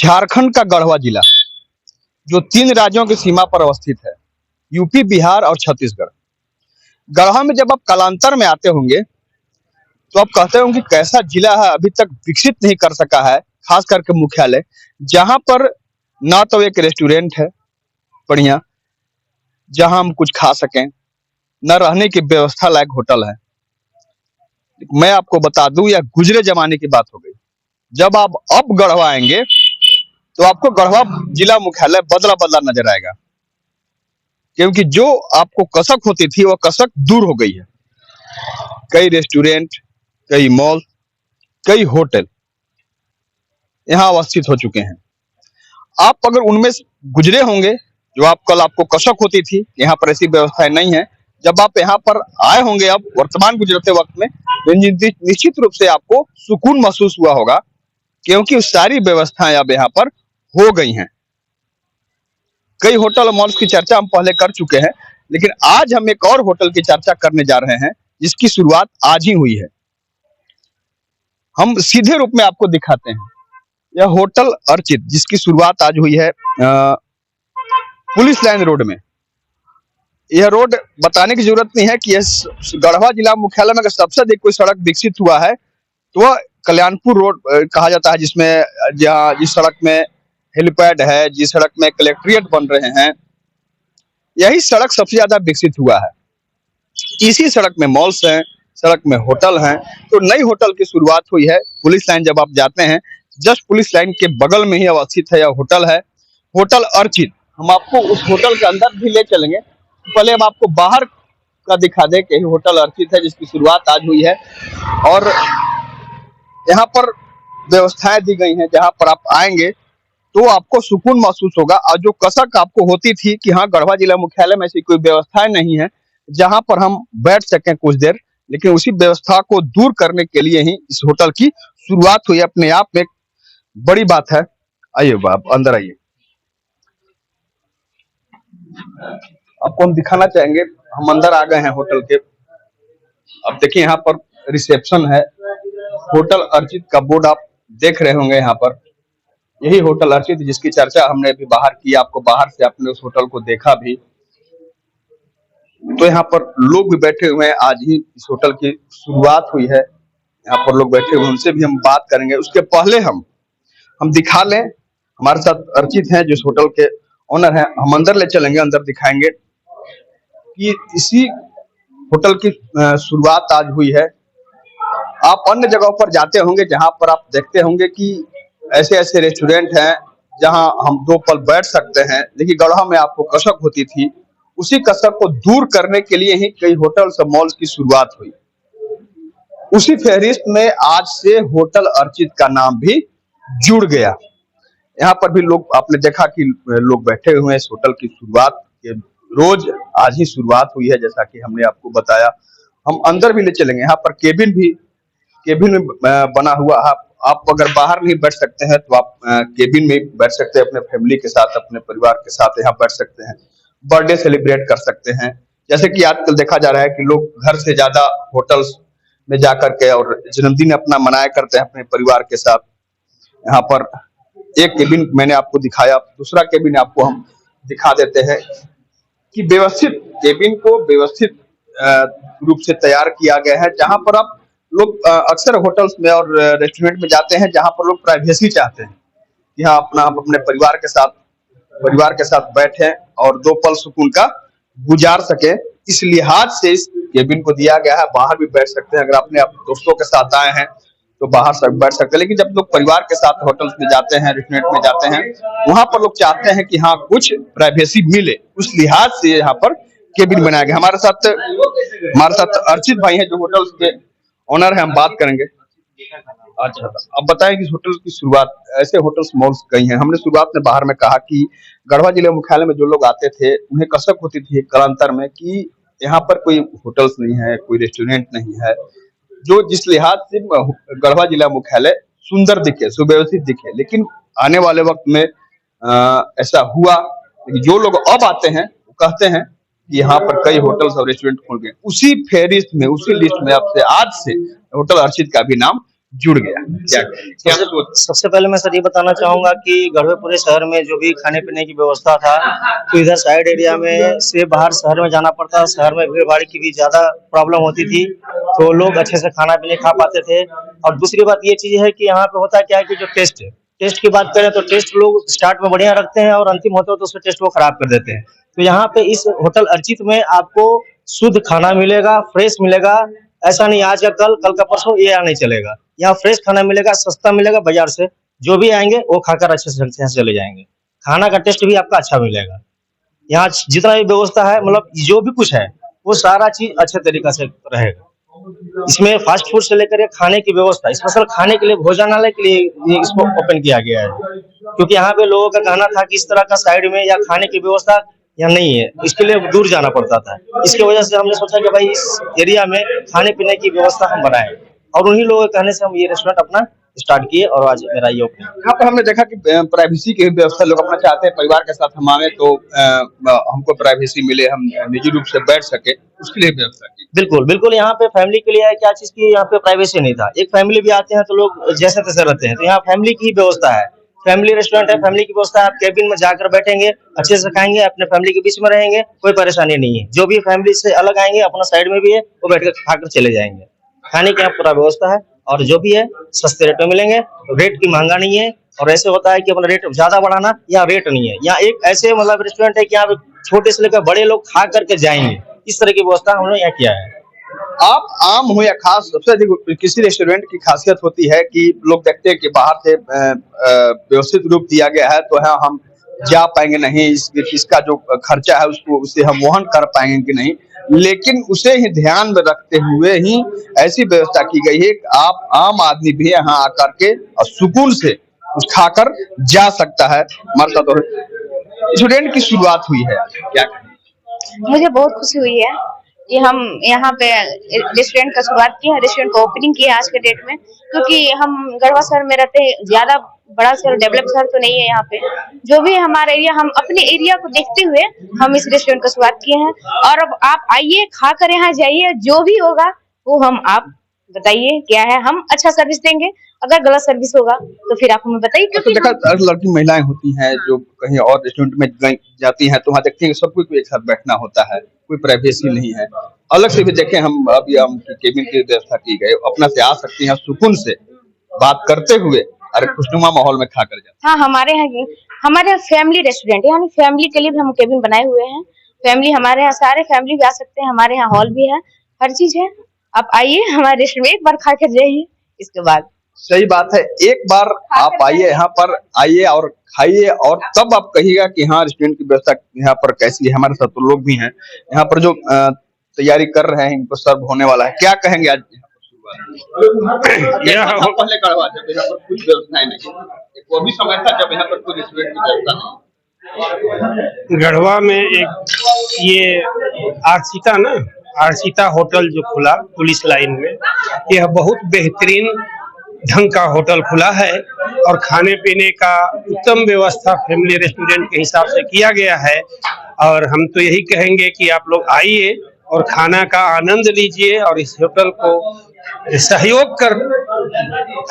झारखंड का गढ़वा जिला जो 3 राज्यों की सीमा पर अवस्थित है, यूपी, बिहार और छत्तीसगढ़। गढ़वा में जब आप कालांतर में आते होंगे तो आप कहते होंगे कि कैसा जिला है, अभी तक विकसित नहीं कर सका है, खास करके मुख्यालय, जहां पर ना तो एक रेस्टोरेंट है बढ़िया जहां हम कुछ खा सकें, न रहने की व्यवस्था लायक होटल है। मैं आपको बता दूं, यह गुजरे जमाने की बात हो गई। जब आप अब गढ़वा आएंगे तो आपको गढ़वा जिला मुख्यालय बदला बदला नजर आएगा, क्योंकि जो आपको कसक होती थी वह कसक दूर हो गई है। कई रेस्टोरेंट, कई मॉल, कई होटल यहाँ अवस्थित हो चुके हैं। आप अगर उनमें गुजरे होंगे, जो आप कल आपको कसक होती थी, यहाँ पर ऐसी व्यवस्थाएं नहीं है, जब आप यहाँ पर आए होंगे अब वर्तमान गुजरते वक्त में, निश्चित रूप से आपको सुकून महसूस हुआ होगा, क्योंकि सारी व्यवस्थाएं अब यहाँ पर हो गई हैं। कई होटल और मॉल्स की चर्चा हम पहले कर चुके हैं, लेकिन आज हम एक और होटल की चर्चा करने जा रहे हैं जिसकी शुरुआत आज ही हुई है। हम सीधे रूप में आपको दिखाते हैं। यह होटल अर्चित, जिसकी शुरुआत आज हुई है पुलिस लाइन रोड में। यह रोड बताने की जरूरत नहीं है कि यह गढ़वा जिला मुख्यालय में अगर सबसे अधिक कोई सड़क विकसित हुआ है तो वह कल्याणपुर रोड कहा जाता है, जिसमें जिस सड़क में हेलीपैड है, जिस सड़क में कलेक्ट्रेट बन रहे हैं, यही सड़क सबसे ज्यादा विकसित हुआ है। इसी सड़क में मॉल्स हैं, सड़क में होटल हैं। तो नई होटल की शुरुआत हुई है पुलिस लाइन। जब आप जाते हैं, जस्ट पुलिस लाइन के बगल में ही अवस्थित है यह होटल है, होटल अर्चित। हम आपको उस होटल के अंदर भी ले चलेंगे। पहले हम आपको बाहर का दिखा दें कि होटल अर्चित है, जिसकी शुरुआत आज हुई है और यहाँ पर व्यवस्थाएं दी गई हैं। जहां पर आप आएंगे तो आपको सुकून महसूस होगा। और जो कसक आपको होती थी कि हाँ, गढ़वा जिला मुख्यालय में ऐसी कोई व्यवस्थाएं नहीं है जहां पर हम बैठ सकें कुछ देर, लेकिन उसी व्यवस्था को दूर करने के लिए ही इस होटल की शुरुआत हुई। अपने आप में एक बड़ी बात है। आइए आप अंदर आइए, आपको हम दिखाना चाहेंगे। हम अंदर आ गए हैं होटल के। अब देखिए, यहाँ पर रिसेप्शन है। होटल अर्चित का बोर्ड आप देख रहे होंगे। यहाँ पर यही होटल अर्चित, जिसकी चर्चा हमने अभी बाहर की। आपको बाहर से आपने उस होटल को देखा भी। तो यहाँ पर लोग भी बैठे हुए हैं। आज ही इस होटल की शुरुआत हुई है। यहाँ पर लोग बैठे हुए, उनसे भी हम बात करेंगे। उसके पहले हम दिखा लें, हमारे साथ अर्चित हैं जो इस होटल के ओनर हैं। हम अंदर ले चलेंगे, अंदर दिखाएंगे कि इसी होटल की शुरुआत आज हुई है। आप अन्य जगहों पर जाते होंगे जहां पर आप देखते होंगे कि ऐसे ऐसे रेस्टोरेंट हैं जहां हम 2 पल बैठ सकते हैं, लेकिन गढ़वा में आपको कसक होती थी। उसी कसक को दूर करने के लिए ही कई होटल्स और मॉल्स की शुरुआत हुई। उसी फहरिस्त में आज से होटल अर्चित का नाम भी जुड़ गया। यहाँ पर भी लोग, आपने देखा कि लोग बैठे हुए हैं। इस होटल की शुरुआत के रोज आज ही शुरुआत हुई है, जैसा कि हमने आपको बताया। हम अंदर भी ले चलेंगे। यहाँ पर केबिन में बना हुआ। आप अगर बाहर नहीं बैठ सकते हैं तो आप केबिन में बैठ सकते हैं, अपने फैमिली के साथ, अपने परिवार के साथ यहाँ बैठ सकते हैं, बर्थडे सेलिब्रेट कर सकते हैं। जैसे कि आजकल देखा जा रहा है कि लोग घर से ज्यादा होटल्स में जाकर के और जन्मदिन अपना मनाया करते हैं अपने परिवार के साथ। यहाँ पर एक केबिन मैंने आपको दिखाया, दूसरा केबिन आपको हम दिखा देते हैं कि व्यवस्थित केबिन को व्यवस्थित रूप से तैयार किया गया है। जहां पर आप लोग अक्सर होटल्स में और रेस्टोरेंट में जाते हैं जहां पर लोग प्राइवेसी चाहते हैं कि हाँ, अपने परिवार के साथ बैठे और 2 पल सुकून का गुजार सके। इस लिहाज से इस केबिन को दिया गया है। बाहर भी बैठ सकते हैं। अगर अपने दोस्तों के साथ आए हैं तो बाहर से बैठ सकते हैं, लेकिन जब लोग परिवार के साथ होटल्स में जाते हैं, रेस्टोरेंट में जाते हैं, वहां पर लोग चाहते हैं कि हाँ, कुछ प्राइवेसी मिले। उस लिहाज से यहाँ पर केबिन बनाया गया। हमारे साथ अर्चित भाई हैं जो होटल्स के ओनर है। हम बात करेंगे। अच्छा, अब बताएं कि होटल की शुरुआत, ऐसे होटल्स मॉल्स कई हैं। हमने शुरुआत में बाहर में कहा कि गढ़वा जिले मुख्यालय में जो लोग आते थे उन्हें कसक होती थी कालांतर में कि यहाँ पर कोई होटल्स नहीं है, कोई रेस्टोरेंट नहीं है, जो जिस लिहाज से गढ़वा जिला मुख्यालय सुंदर दिखे, सुव्यवस्थित दिखे। लेकिन आने वाले वक्त में ऐसा हुआ कि जो लोग अब आते हैं वो कहते हैं कि यहाँ पर कई होटल्स और रेस्टोरेंट खुल गए। उसी फहरिस्त में, उसी लिस्ट में आपसे आज से होटल अर्चित का भी नाम जुड़ गया। क्या क्या सबसे पहले मैं सर ये बताना चाहूंगा कि गढ़वे पूरे शहर में जो भी खाने पीने की व्यवस्था था, तो इधर साइड एरिया में से बाहर शहर में जाना पड़ता, शहर में भीड़ भाड़ की भी ज्यादा प्रॉब्लम होती थी, तो लोग अच्छे से खाना पीने खा पाते थे। और दूसरी बात ये चीज है कि यहाँ पे होता क्या है कि जो टेस्ट की बात करें तो टेस्ट लोग स्टार्ट में बढ़िया रखते हैं और अंतिम होते हो तो उसके टेस्ट वो खराब कर देते हैं। तो यहाँ पे इस होटल अर्चित में आपको शुद्ध खाना मिलेगा, फ्रेश मिलेगा। ऐसा नहीं आज का कल, कल का परसों, ये नहीं चलेगा। यहाँ फ्रेश खाना मिलेगा, सस्ता मिलेगा बाजार से। जो भी आएंगे वो खाकर अच्छे से चले जाएंगे। खाना का टेस्ट भी आपका अच्छा मिलेगा। यहाँ जितना भी व्यवस्था है, मतलब जो भी कुछ है वो सारा चीज अच्छे तरीका से रहेगा। इसमें फास्ट फूड से लेकर खाने की व्यवस्था, स्पेशल खाने के लिए, भोजनालय के लिए ये इसको ओपन किया गया है। क्योंकि यहाँ पे लोगों का कहना था कि इस तरह का साइड में या खाने की व्यवस्था यहाँ नहीं है, इसके लिए दूर जाना पड़ता था। इसकी वजह से हमने सोचा कि भाई इस एरिया में खाने पीने की व्यवस्था हम बनाएं, और उन्हीं लोगों के कहने से हम ये रेस्टोरेंट अपना स्टार्ट किए और आज मेरा ये ओपनिंग। यहाँ पर हमने देखा कि प्राइवेसी की व्यवस्था लोग अपना चाहते हैं, परिवार के साथ हम आए तो हमको प्राइवेसी मिले, हम निजी रूप से बैठ सके, उसके लिए व्यवस्था की। बिल्कुल बिल्कुल, यहाँ पे फैमिली के लिए है क्या चीज की, यहाँ पे प्राइवेसी नहीं था। एक फैमिली भी आते हैं तो लोग जैसे तैसे रहते हैं, तो यहाँ फैमिली की व्यवस्था है। फैमिली रेस्टोरेंट है, फैमिली की व्यवस्था है। आप कैबिन में जाकर बैठेंगे, अच्छे से खाएंगे, अपने फैमिली के बीच में रहेंगे, कोई परेशानी नहीं है। जो भी फैमिली से अलग आएंगे, अपना साइड में भी है, वो बैठ कर खाकर चले जाएंगे। खाने की यहाँ पूरा व्यवस्था है, और जो भी है सस्ते रेट में मिलेंगे। रेट की महंगा नहीं है, और ऐसे होता है कि अपना रेट ज्यादा बढ़ाना, यहाँ रेट नहीं है। यहाँ एक ऐसे मतलब रेस्टोरेंट है कि यहाँ छोटे से लेकर बड़े लोग खा करके जाएंगे, इस तरह की व्यवस्था हमने यहाँ किया है। आप आम हो या खास, सबसे अधिक किसी रेस्टोरेंट की खासियत होती है कि लोग देखते हैं कि बाहर से व्यवस्थित रूप दिया गया है तो हाँ हम जा पाएंगे नहीं, इसका जो खर्चा है उसको उसे हम वहन कर पाएंगे कि नहीं, लेकिन उसे ही ध्यान में रखते हुए ही ऐसी व्यवस्था की गई है कि आप आम आदमी भी यहाँ आकर के और सुकून से कुछ खाकर जा सकता है। हमारे साथ रेस्टोरेंट की शुरुआत हुई है, क्या मुझे बहुत खुशी हुई है कि हम यहाँ पे रेस्टोरेंट का शुरुआत किया है, रेस्टोरेंट का ओपनिंग किया है आज के डेट में। क्योंकि हम गढ़वा शहर में रहते हैं, ज्यादा बड़ा शहर, डेवलप शहर तो नहीं है यहाँ पे। जो भी हमारा एरिया, हम अपने एरिया को देखते हुए हम इस रेस्टोरेंट का शुरुआत किए हैं। और अब आप आइए, खाकर यहाँ जाइए, जो भी होगा वो हम आप बताइए क्या है, हम अच्छा सर्विस देंगे। अगर गलत सर्विस होगा तो फिर आप हमें बताइए। तो देखा लड़की महिलाएं होती हैं जो कहीं और रेस्टोरेंट में जाती हैं तो वहाँ देखती हैं सब कोई एक साथ बैठना होता है, कोई प्राइवेसी नहीं है। अलग से भी देखें, हम अभी हम केबिन की व्यवस्था की गई, अपना से आ सकती हैं सुकून से बात करते हुए, अरे खुशनुमा माहौल में खा कर जाते। हाँ, हमारे यहाँ फैमिली रेस्टोरेंट, यानी फैमिली के लिए भी हम केबिन बनाए हुए हैं। फैमिली, हमारे यहाँ सारे फैमिली भी आ सकते हैं। हमारे यहाँ हॉल भी है, हर चीज है। आप आइए हमारे रेस्टोरेंट में, एक बार खा कर जाइए, इसके बाद। सही बात है, एक बार आप आइए, यहाँ पर आइए और खाइए, और तब आप कहिएगा कि हाँ रेस्टोरेंट की व्यवस्था यहाँ पर कैसी है। हमारे साथ तो लोग भी हैं यहाँ पर जो तैयारी कर रहे हैं, इनको सर्व होने वाला है, क्या कहेंगे आज? पहले गढ़वा जब यहाँ पर कुछ व्यवस्थाएं नहीं, वो भी समय था जब यहाँ पर कोई रेस्टोरेंट की व्यवस्था नहीं। गढ़वा में एक ये आर्चिता होटल जो खुला पुलिस लाइन में, यह बहुत बेहतरीन ढंग का होटल खुला है और खाने पीने का उत्तम व्यवस्था फैमिली रेस्टोरेंट के हिसाब से किया गया है। और हम तो यही कहेंगे कि आप लोग आइए और खाना का आनंद लीजिए, और इस होटल को सहयोग कर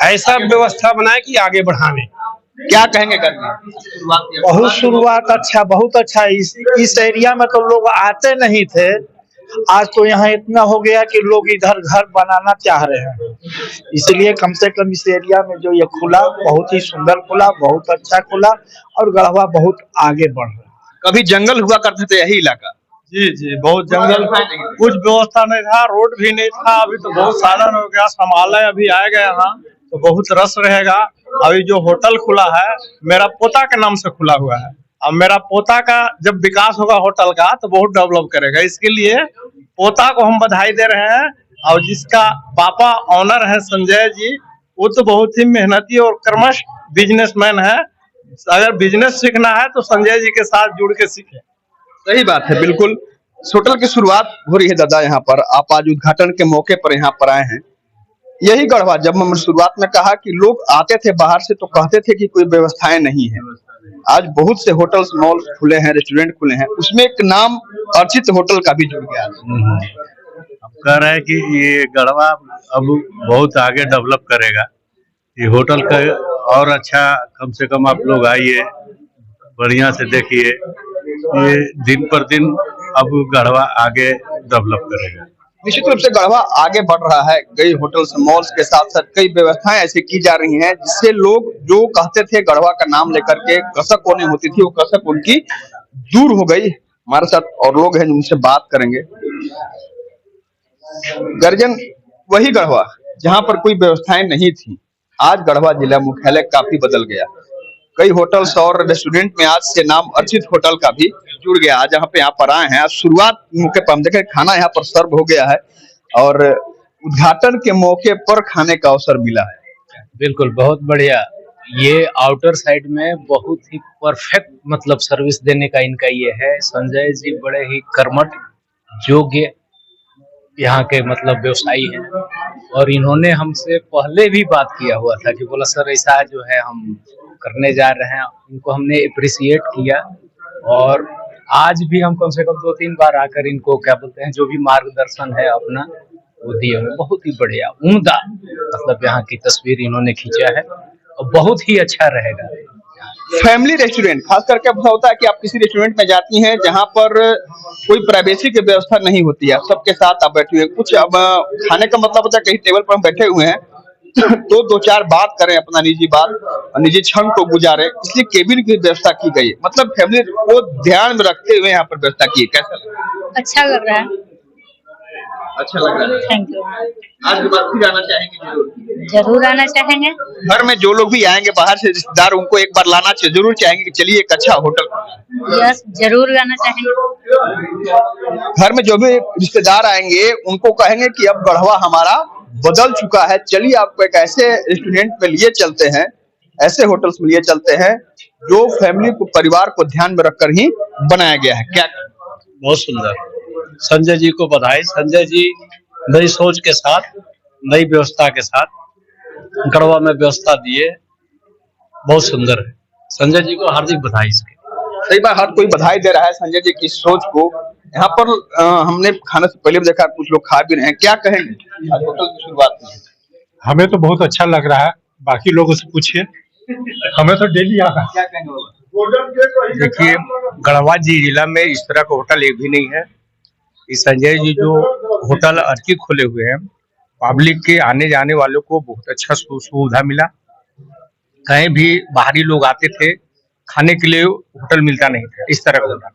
ऐसा व्यवस्था बनाए कि आगे बढ़ाने। क्या कहेंगे शुरुआत अच्छा, बहुत अच्छा। इस एरिया में तो लोग आते नहीं थे, आज तो यहाँ इतना हो गया कि लोग इधर घर बनाना चाह रहे हैं। इसलिए कम से कम इस एरिया में जो ये खुला, बहुत ही सुंदर खुला, बहुत अच्छा खुला, और गढ़वा बहुत आगे बढ़ रहा है। कभी जंगल हुआ करते थे यही इलाका? जी, बहुत जंगल, कुछ व्यवस्था नहीं था, रोड भी नहीं था। अभी तो बहुत साधन हो गया, संभालय अभी आएगा यहाँ तो बहुत रस रहेगा। अभी जो होटल खुला है मेरा पोता के नाम से खुला हुआ है। अब मेरा पोता का जब विकास होगा होटल का तो बहुत डेवलप करेगा, इसके लिए पोता को हम बधाई दे रहे हैं। और जिसका पापा ऑनर है संजय जी, वो तो बहुत ही मेहनती और कर्मठ बिजनेसमैन है। अगर बिजनेस सीखना है तो संजय जी के साथ जुड़ के सीखे। सही बात है, बिल्कुल। होटल की शुरुआत हो रही है दादा यहाँ पर, आप आज उद्घाटन के मौके पर यहाँ पर आए हैं। यही गढ़वा, जब हम शुरुआत में कहा कि लोग आते थे बाहर से तो कहते थे कि कोई व्यवस्थाएं नहीं है, आज बहुत से होटल्स, मॉल खुले हैं, रेस्टोरेंट खुले हैं, उसमें एक नाम अर्चित होटल का भी जुड़ गया है। हम कह रहे हैं कि ये गढ़वा अब बहुत आगे डेवलप करेगा। ये होटल का और अच्छा, कम से कम आप लोग आइए, बढ़िया से देखिए। ये दिन पर दिन अब गढ़वा आगे डेवलप करेगा। निश्चित रूप से गढ़वा आगे बढ़ रहा है। कई होटल्स मॉल्स के साथ साथ कई व्यवस्थाएं ऐसी की जा रही हैं जिससे लोग जो कहते थे गढ़वा का नाम लेकर के कसक होने होती थी, वो कसक उनकी दूर हो गई। हमारे साथ और लोग हैं जिनसे बात करेंगे। गर्जन वही गढ़वा जहां पर कोई व्यवस्थाएं नहीं थी, आज गढ़वा जिला मुख्यालय काफी बदल गया। कई होटल्स और रेस्टोरेंट में आज से नाम अर्चित होटल का भी जुड़ गया। आज यहाँ पे यहाँ पर आए हैं, आज शुरुआत मौके पर हम देखें खाना यहाँ पर सर्व हो गया है और उद्घाटन के मौके पर खाने का अवसर मिला है। बिल्कुल, बहुत बढ़िया। ये आउटर साइड में बहुत ही परफेक्ट मतलब सर्विस देने का इनका ये है। संजय जी बड़े ही कर्मठ योग्य यहाँ के मतलब व्यवसायी हैं और इन्होंने हमसे पहले भी बात किया हुआ था कि बोला सर ऐसा जो है हम करने जा रहे हैं। इनको हमने अप्रिसिएट किया और आज भी हम कम से कम 2-3 बार आकर इनको क्या बोलते हैं जो भी मार्गदर्शन है अपना वो दिए हुए। बहुत ही बढ़िया उम्दा मतलब यहाँ की तस्वीर इन्होंने खींचा है और बहुत ही अच्छा रहेगा। फैमिली रेस्टोरेंट खास करके ऐसा होता है कि आप किसी रेस्टोरेंट में जाती हैं जहां पर कोई प्राइवेसी की व्यवस्था नहीं होती है, सबके साथ आप बैठे हुए कुछ अब खाने का मतलब होता है कहीं टेबल पर हम बैठे हुए हैं तो 2-4 बात करें, अपना निजी बात और निजी क्षण को गुजारें, इसलिए केबिन की व्यवस्था की गई है। मतलब फैमिली को ध्यान में रखते हुए यहाँ पर व्यवस्था की है। कैसा लगा? अच्छा लग रहा है। अच्छा लग रहा है। Thank you. आज के बाद फिर आना चाहेंगे? जरूर आना चाहेंगे। घर में जो लोग भी आएंगे बाहर से रिश्तेदार, उनको एक बार लाना चाहिए, जरूर चाहेंगे कि चलिए एक अच्छा होटल। यस, जरूर आना चाहेंगे। घर में जो भी रिश्तेदार आएंगे उनको कहेंगे कि अब गढ़वा हमारा बदल चुका है, चलिए आपको एक ऐसे रेस्टोरेंट में लिए चलते हैं, ऐसे होटल्स में लिए चलते हैं जो फैमिली को, परिवार को ध्यान में रखकर ही बनाया गया है। क्या बहुत सुंदर। संजय जी को बधाई। संजय जी नई सोच के साथ, नई व्यवस्था के साथ गढ़वा में व्यवस्था दिए, बहुत सुंदर है। संजय जी को हार्दिक बधाई इसके। सही बात, हर कोई बधाई दे रहा है संजय जी की सोच को। यहाँ पर हमने खाने से पहले भी देखा कुछ लोग खा भी रहे हैं, क्या कहेंगे आज होटल की शुरुआत में? हमें तो बहुत अच्छा लग रहा है, बाकी लोगों से पूछिए, हमें तो डेली आना। क्या कहेंगे? देखिए, गढ़वा जिला में इस तरह का होटल एक भी नहीं है। इस संजय जी जो होटल अर्की खोले हुए हैं, पब्लिक के आने जाने वालों को बहुत अच्छा सुविधा मिला। कहीं भी बाहरी लोग आते थे, खाने के लिए होटल मिलता नहीं था इस तरह का होटल,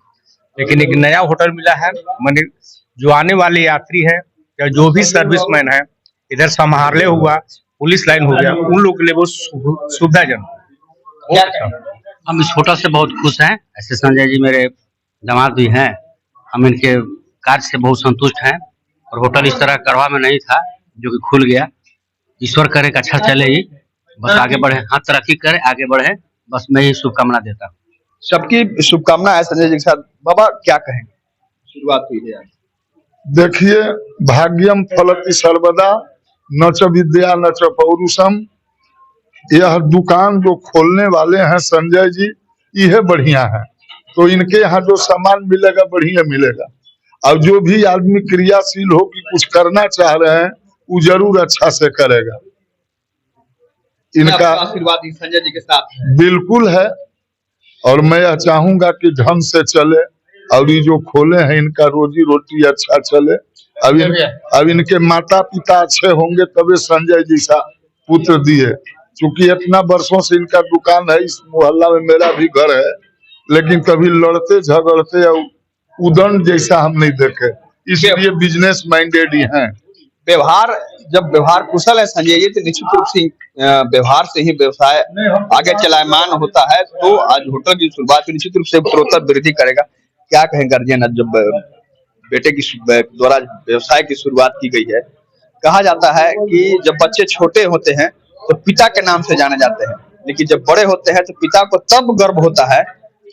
लेकिन एक नया होटल मिला है। मैंने जो आने वाले यात्री हैं या जो भी सर्विसमैन है, इधर समाहरले हुआ, पुलिस लाइन हो गया, उन लोगों के लिए बहुत सुविधाजनक। हम इस होटल से बहुत खुश हैं। ऐसे संजय जी मेरे दामाद भी हैं, हम इनके कार्य से बहुत संतुष्ट हैं और होटल इस तरह गढ़वा में नहीं था जो कि खुल गया। ईश्वर करे कि अच्छा चले ही, बस आगे बढ़े, हाँ तरक्की करे, आगे बढ़े, बस मैं ये शुभकामना देता हूँ। सबकी शुभकामना है संजय जी के साथ। बाबा क्या कहेंगे, शुरुआत हुई है? देखिए, भाग्यम फलति सर्वदा न च विद्या न च पौरुषम। यह दुकान जो खोलने वाले हैं संजय जी, यह बढ़िया है, तो इनके यहाँ जो सामान मिलेगा बढ़िया मिलेगा। और जो भी आदमी क्रियाशील हो कि कुछ करना चाह रहे हैं, वो जरूर अच्छा से करेगा। इनका आशीर्वाद संजय जी के साथ बिल्कुल है और मैं यह चाहूंगा कि ढंग से चले और ये जो खोले हैं इनका रोजी रोटी अच्छा चले। अब इनके माता पिता अच्छे होंगे तभी संजय जी सा पुत्र दिए। क्योंकि इतना वर्षों से इनका दुकान है, इस मोहल्ला में मेरा भी घर है, लेकिन कभी लड़ते झगड़ते या उदंड जैसा हम नहीं देखे, इसलिए बिजनेस माइंडेड ही हैं। व्यवहार, जब व्यवहार कुशल है संजय जी, तो निश्चित रूप से व्यवहार से ही व्यवसाय आगे चलायमान होता है। तो आज होटल की शुरुआत निश्चित रूप से उत्तरोत्तर वृद्धि करेगा। क्या कहें गार्जियन, आज जब बेटे की द्वारा व्यवसाय की शुरुआत की गई है, कहा जाता है कि जब बच्चे छोटे होते हैं तो पिता के नाम से जाने जाते हैं, लेकिन जब बड़े होते हैं तो पिता को तब गर्व होता है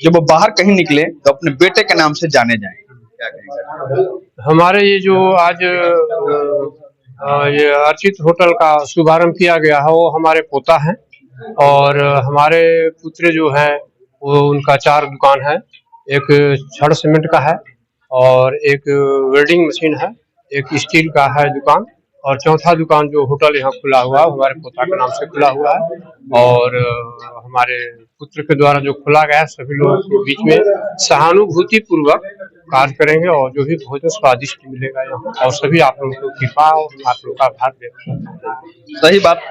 जब वो बाहर कहीं निकले तो अपने बेटे के नाम से जाने जाएं। क्या कहेंगे? हमारे ये जो आज ये अर्चित होटल का शुभारंभ किया गया है, वो हमारे पोता हैं और हमारे पुत्र जो हैं वो उनका 4 दुकान है। एक छड़ सीमेंट का है और एक वेल्डिंग मशीन है, एक स्टील का है दुकान, और चौथा दुकान जो होटल यहाँ खुला हुआ है हमारे पोता के नाम से खुला हुआ है, और हमारे पुत्र के द्वारा जो खोला गया है, सभी लोगों के बीच में सहानुभूति पूर्वक कार्य करेंगे और जो भी भोजन स्वादिष्ट मिलेगा यहाँ, और सभी आप लोगों को कृपा और आप लोगों का आभार देते हैं। सही बात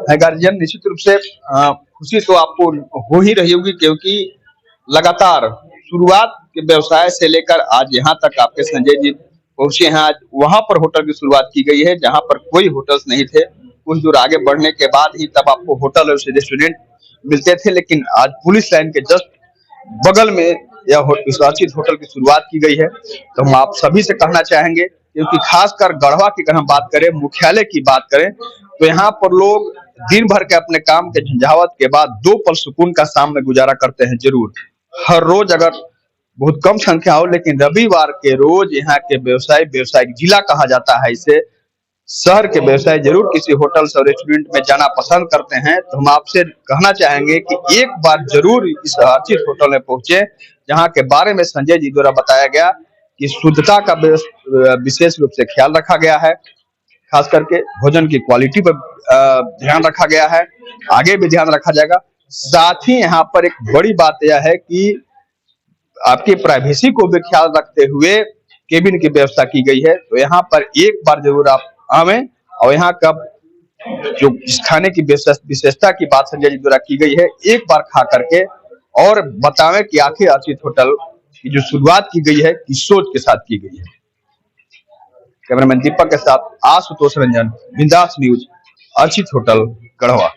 है गार्जियन, निश्चित रूप से खुशी तो आपको हो ही रही होगी, क्योंकि लगातार शुरुआत के व्यवसाय से लेकर आज यहाँ तक आपके संजय जी पहुंचे हैं। आज वहां पर होटल की शुरुआत की गई है जहां पर कोई होटल्स नहीं थे। कुछ दूर आगे बढ़ने के बाद ही तब आपको होटल और रेस्टोरेंट मिलते थे, लेकिन आज पुलिस लाइन के जस्ट बगल में यह विश्वासित होटल की शुरुआत की गई है। तो हम आप सभी से कहना चाहेंगे, क्योंकि खासकर गढ़वा की अगर हम बात करें, मुख्यालय की बात करें, तो यहाँ पर लोग दिन भर के अपने काम के झंझावत के बाद 2 पल सुकून का शाम में गुजारा करते हैं जरूर। हर रोज अगर बहुत कम संख्या हो, लेकिन रविवार के रोज यहाँ के व्यावसायिक जिला कहा जाता है इसे, शहर के व्यवसाय जरूर किसी होटल और रेस्टोरेंट में जाना पसंद करते हैं। तो हम आपसे कहना चाहेंगे कि एक बार जरूर इस अर्चित होटल में पहुंचे, जहां के बारे में संजय जी द्वारा बताया गया कि शुद्धता का विशेष रूप से ख्याल रखा गया है, खास करके भोजन की क्वालिटी पर ध्यान रखा गया है, आगे भी ध्यान रखा जाएगा। साथ ही यहाँ पर एक बड़ी बात यह है कि आपकी प्राइवेसी को भी ख्याल रखते हुए केबिन की व्यवस्था की गई है। तो यहाँ पर एक बार जरूर आप आवें, और यहाँ का जो इस खाने की विशेषता की बात संजय जी द्वारा की गई है, एक बार खा करके और बतावें कि आखिर अर्चित होटल की जो शुरुआत की गई है किस सोच के साथ की गई है। कैमरामैन दीपक के साथ आशुतोष रंजन, बिंदास न्यूज, अर्चित होटल, गढ़वा।